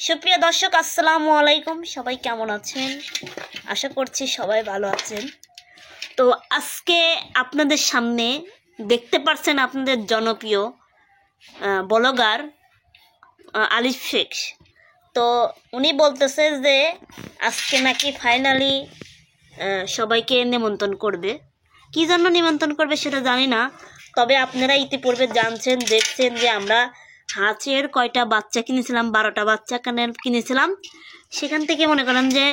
সুপ্রিয় দর্শক, আসসালামু আলাইকুম। সবাই কেমন আছেন? আশা করছি সবাই ভালো আছেন। তো আজকে আপনাদের সামনে দেখতে পাচ্ছেন আপনাদের জনপ্রিয় ব্লগার আলিফ শেখ। তো উনি বলতেছে যে আজকে নাকি ফাইনালি সবাইকে নিমন্ত্রণ করবে। কী জন্য নিমন্ত্রণ করবে সেটা জানি না, তবে আপনারা ইতিপূর্বে জানছেন, দেখছেন যে আমরা হাঁসের কয়টা বাচ্চা কিনেছিলাম, 12টা বাচ্চা কিনেছিলাম। সেখান থেকে মনে করেন যে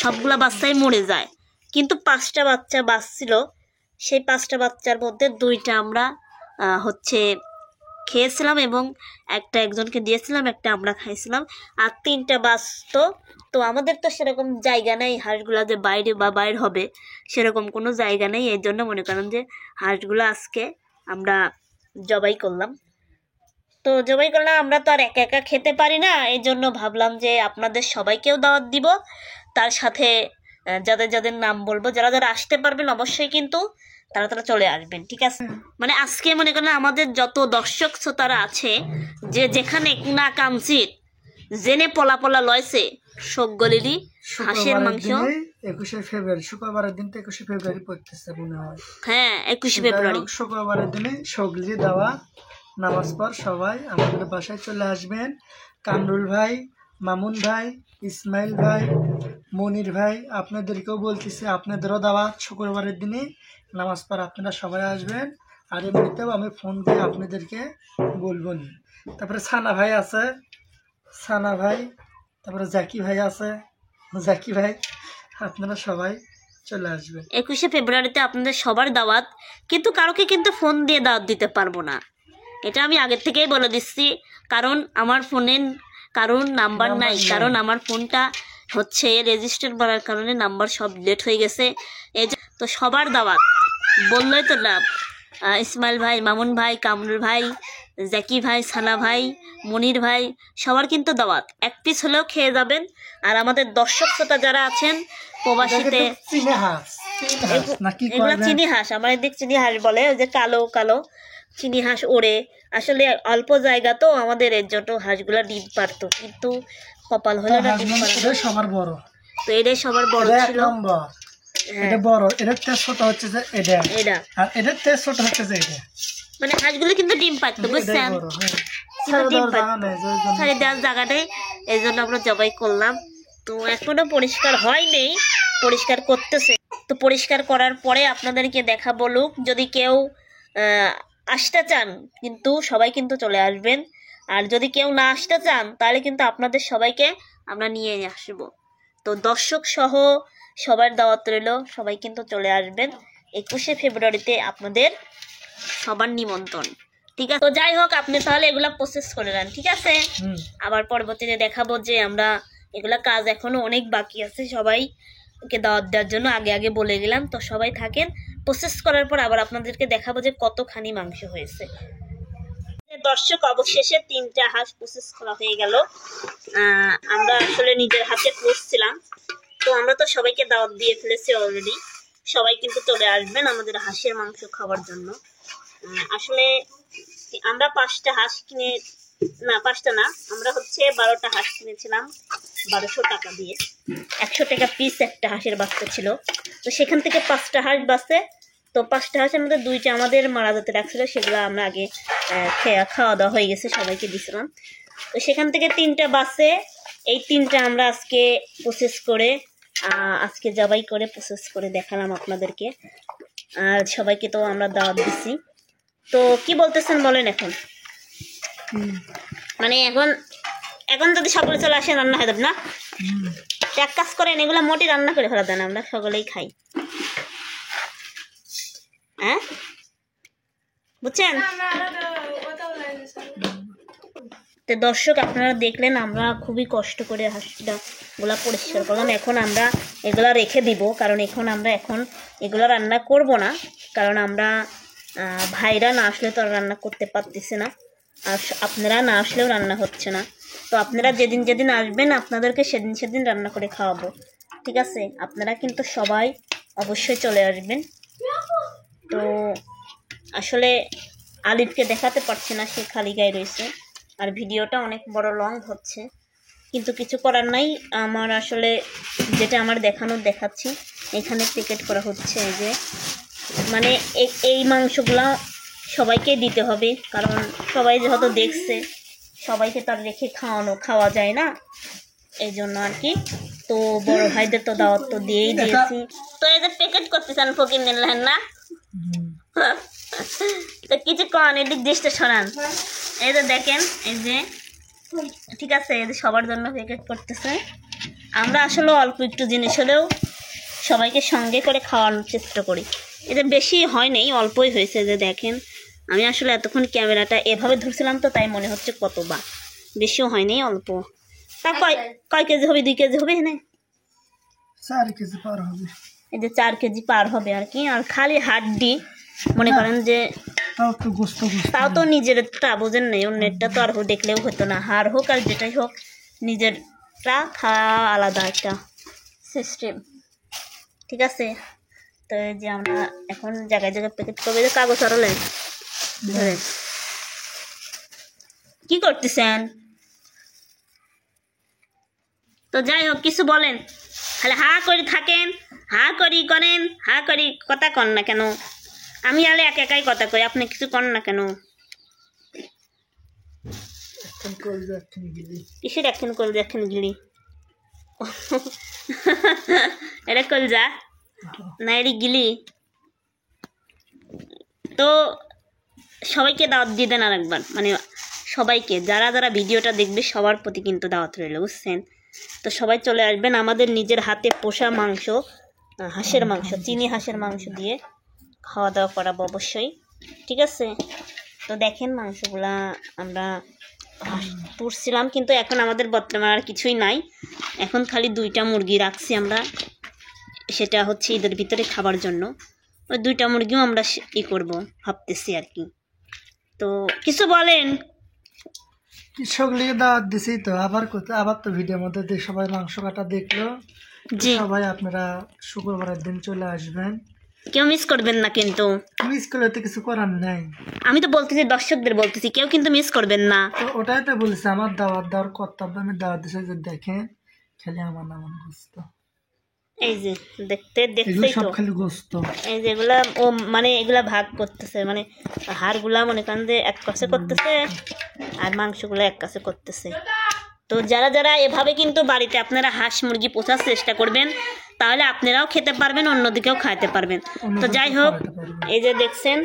সবগুলা বাচ্চাই মরে যায়, কিন্তু 5টা বাচ্চা বাঁচছিল। সেই 5টা বাচ্চার মধ্যে 2টা আমরা খেয়েছিলাম এবং একটা একজনকে দিয়েছিলাম, একটা আমরা খাইছিলাম, আর 3টা বাঁচতো। তো আমাদের তো সেরকম জায়গা নেই হাঁসগুলা যে বাইরে হবে, সেরকম কোনো জায়গা নেই। এই জন্য মনে করেন যে হাঁসগুলো আজকে আমরা জবাই করলাম। তো জবাই করলাম, আমরা তো আর একা একা খেতে পারি না, এই জন্য ভাবলাম যে আপনাদের সবাইকেও দাওয়াত দিব। তার সাথে যাদের যাদের নাম বলবো, যারা যারা আসতে পারবেন অবশ্যই কিন্তু তারা চলে আসবেন, ঠিক আছে? মানে আজকে মনে করেন আমাদের যত দর্শক শ্রোতারা আছে, যে যেখানে না কামচিত জেনে পলা পলা লয়ছে সকলেরই হাঁসের মাংস। 21শে ফেব্রুয়ারি শুক্রবারের দিন তো 21শে ফেব্রুয়ারি পড়তেছে মনে হয়। হ্যাঁ, 21শে ফেব্রুয়ারি শুক্রবারের দিনে সগলি দেওয়া নামাজ পর সবাই আমাদের বাসায় চলে আসবেন। কামরুল ভাই, মামুন ভাই, ইসমাইল ভাই, মনির ভাই, আপনাদেরকেও বলতেছে আপনাদেরও দাওয়াত। শুক্রবারের দিনে নামাজ পর আপনারা সবাই আসবেন। আর এমনিতেও আমি ফোন দিয়ে আপনাদেরকে বলবো নি। তারপরে সানা ভাই আছে, সানা ভাই, তারপরে জাকি ভাই আছে, জাকি ভাই, আপনারা সবাই চলে আসবেন। 21শে ফেব্রুয়ারিতে আপনাদের সবার দাওয়াত, কিন্তু কারোকে কিন্তু ফোন দিয়ে দাওয়াত দিতে পারবো না, এটা আমি আগের থেকেই বলে দিচ্ছি। কারণ আমার ফোনে কারণ নাম্বার নাই, কারণ আমার ফোনটা রেজিস্টার করার কারণে নাম্বার সব ডিলিট হয়ে গেছে। এই যে তো সবার দাওয়াত বললেই তো লাভ। ইসমাইল ভাই, মামুন ভাই, কামরুল ভাই, জাকি ভাই, সানা ভাই, মনির ভাই, সবার কিন্তু দাওয়াত। এক পিস হলেও খেয়ে যাবেন। আর আমাদের দর্শক শ্রোতা যারা আছেন প্রবাসীতে, এগুলা চিনি হাঁস, আমার এদিক চিনি হাঁস বলে, ওই যে কালো কালো চিনি হাঁস ওড়ে। আসলে অল্প জায়গা তো আমাদের, এর জন্য হাঁসগুলা ডিম পারতো, কিন্তু কপাল হলো না। সবার বড় তো এটাই সবার বড় ছিল। এটা বড়, এটার টেস্ট ছোট হচ্ছে যে এটা, আর এটার টেস্ট ছোট হচ্ছে যে এটা। মানে হাঁসগুলো কিন্তু ডিম পারতো, বুঝছেন? ছাড়ে দেওয়ার জায়গাটাই, এই জন্য আমরা জবাই করলাম। তো এখনো পরিষ্কার হয়নি, পরিষ্কার করতেছে। তো পরিষ্কার করার পরে আপনাদেরকে দেখাবো লোক। যদি কেউ আসতে চান কিন্তু সবাই কিন্তু চলে আসবেন, আর যদি কেউ না আসতে চান তাহলে কিন্তু আপনাদের সবাইকে আমরা নিয়ে আসবো। তো দর্শক সহ সবার দাওয়াত রইল, সবাই কিন্তু চলে আসবেন 21শে ফেব্রুয়ারিতে, আপনাদের সবার নিমন্ত্রণ, ঠিক আছে? তো যাই হোক, আপনি তাহলে এগুলা প্রসেস করে নেন, ঠিক আছে? আবার পরবর্তীতে দেখাবো যে আমরা এগুলা কাজ এখনো অনেক বাকি আছে, সবাইকে দাওয়াত দেওয়ার জন্য আগে আগে বলে গেলাম। তো সবাই থাকেন, প্রসেস করার পর আবার আপনাদেরকে দেখাবো যে কতখানি মাংস হয়েছে। দর্শক, অবশেষে 3টা হাঁস প্রসেস করা হয়ে গেল। আমরা আসলে নিজের হাতে করছিলাম। তো আমরা তো সবাইকে দাওয়াত দিয়ে ফেলেছি অলরেডি, সবাই কিন্তু চলে আসবেন আমাদের হাঁসের মাংস খাওয়ার জন্য। আসলে আমরা 5টা হাঁস কিনে, না 5টা না, আমরা 12টা হাঁস কিনেছিলাম 1200 টাকা দিয়ে। 100 টাকা পিস একটা হাঁসের বাচ্চা ছিল। তো সেখান থেকে 5টা হাঁস বাঁচে। তো 5টা হাঁসের মধ্যে 2টা আমাদের মারা যেতে রাখছিল, সেগুলো আমরা আগে খাওয়া দাওয়া হয়ে গেছে, সবাইকে দিয়েছিলাম। তো সেখান থেকে 3টা বাঁচে। এই 3টা আমরা আজকে প্রসেস করে, আজকে জবাই করে প্রসেস করে দেখালাম আপনাদেরকে। আর সবাইকে তো আমরা দাওয়াত দিচ্ছি। তো কি বলতেছেন বলেন এখন? মানে এখন যদি সকলে চলে আসে রান্না হয়ে যাবে না? এক কাজ করেন, এগুলো মোটি রান্না করে ফেলা দেন, আমরা সকলেই খাই। হ্যাঁ, বুঝছেন? তো দর্শক, আপনারা দেখলেন আমরা খুবই কষ্ট করে হাঁসটা গুলা পরিষ্কার করলাম। এখন আমরা এগুলা রেখে দিব, কারণ এখন এগুলো রান্না করব না, কারণ আমরা ভাইরা না আসলে তো আর রান্না করতে পারতেছি না, আর আপনারা না আসলেও রান্না হচ্ছে না। তো আপনারা যেদিন যেদিন আসবেন আপনাদেরকে সেদিন রান্না করে খাওয়াবো, ঠিক আছে? আপনারা কিন্তু সবাই অবশ্যই চলে আসবেন। তো আসলে আলিফকে দেখাতে পারছি না, সে খালি গায়ে রয়েছে, আর ভিডিওটা অনেক বড় লং হচ্ছে, কিন্তু কিছু করার নাই, আমার আসলে যেটা আমার দেখানোর দেখাচ্ছি। এখানে প্যাকেট করা হচ্ছে, এই যে মানে এই মাংসগুলা সবাইকে দিতে হবে, কারণ সবাই যেহেতু দেখছে, সবাইকে তার রেখে খাওয়া যায় না, এই জন্য আর কি। তো বড় ভাইদের তো দাওয়াত তো দিয়েই দিয়েছি। তো এই যে প্যাকেট করতেছেন ফকির নিলেন না, তো কিছু কন এদিক দৃষ্টি সরান। এই যে দেখেন, এই যে ঠিক আছে, এই যে সবার জন্য প্যাকেট করতেছে। আমরা আসলে অল্প একটু জিনিস হলেও সবাইকে সঙ্গে করে খাওয়ানোর চেষ্টা করি। এটা বেশি হয় নাই, অল্পই হয়েছে। যে দেখেন, আমি আসলে এতক্ষণ ক্যামেরাটা এভাবে ধরছিলাম তো তাই মনে হচ্ছে কত বা, বেশিও হয়নি, অল্প। তা কয় কেজি হবে? 2 কেজি হবে না? 4 কেজি পার হবে। এই যে 4 কেজি পার হবে আর কি। আর খালি হাড্ডি মনে করেন যে, তাও তো নিজেরটা বোঝেন নেই, অন্যেরটা তো আর দেখলেও হতো না। হাড় হোক আর যেটাই হোক, নিজেরটা খাওয়া আলাদা একটা সিস্টেম, ঠিক আছে। তো এই যে আমরা এখন জায়গায় জায়গায় প্যাকেট করবো। যে কাগজ আরলেন ধরেন, কি করতেছেন? তো যাই হোক, কিছু বলেন, খালি হা করে থাকেন, হা করি করেন, হা করি কথা কন না কেন? আমি আলে একাই কথা কই, আপনি কিছু কন না কেন? কিসের এখন করবে? এখন গিলি এটা কলজা না, এটি গিলি। তো সবাইকে দাওয়াত দিয়ে দেন আর একবার, মানে সবাইকে, যারা যারা ভিডিওটা দেখবে সবার প্রতি কিন্তু দাওয়াত রইল, বুঝছেন? তো সবাই চলে আসবেন। আমাদের নিজের হাতে পোষা মাংস, হাঁসের মাংস, চিনি হাঁসের মাংস দিয়ে খাওয়া দাওয়া করাবো অবশ্যই, ঠিক আছে। তো দেখেন মাংসগুলা আমরা পুষছিলাম, কিন্তু এখন আমাদের বর্তমানে আর কিছুই নাই। এখন খালি 2টা মুরগি রাখছি আমরা, সেটা হচ্ছে ঈদের ভিতরে খাবার জন্য। ওই 2টা মুরগিও আমরা করবো ভাবতেছি আর কি। তো কিছু বলেন। কৃষকলিকে দাওয়াত দিছি তো, আবার তো ভিডিওর মধ্যে সবাই মাংস কাটা দেখলো। সবাই আপনারা শুক্রবারের দিন চলে আসবেন, কেউ মিস করবেন না কিন্তু। মিস করলে তো কিছু করার নাই। আমি তো বলতেছি, দর্শকদের বলতেছি, কেউ কিন্তু মিস করবেন না। তো ওটাই তো বলছি, আমার দাওয়াত দেওয়ার কর্তব্য, আমি দাওয়াত দিছি। যে দেখেন খালি আমার নাম গোস্ত, এই যে দেখতেই তো খালি গোস্ত। এই যে এগুলা ও মানে এগুলা ভাগ করতেছে, মানে হাড়গুলা মনে করেন যে এক কাছে করতেছে আর মাংসগুলো এক কাছে করতেছে। তো যারা যারা এভাবে কিন্তু বাড়িতে আপনারা হাঁস মুরগি পোষার চেষ্টা করবেন, তাহলে আপনারাও খেতে পারবেন, অন্যদিকেও খাইতে পারবেন। তো যাই হোক, এই যে দেখছেন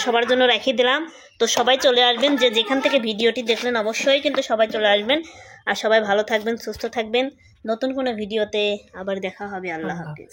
সবার জন্য রেখে দিলাম। তো সবাই চলে আসবেন, যে যেখান থেকে ভিডিওটি দেখলেন অবশ্যই কিন্তু সবাই চলে আসবেন। আর সবাই ভালো থাকবেন, সুস্থ থাকবেন। নতুন কোনো ভিডিওতে আবার দেখা হবে। আল্লাহ হাফিজ।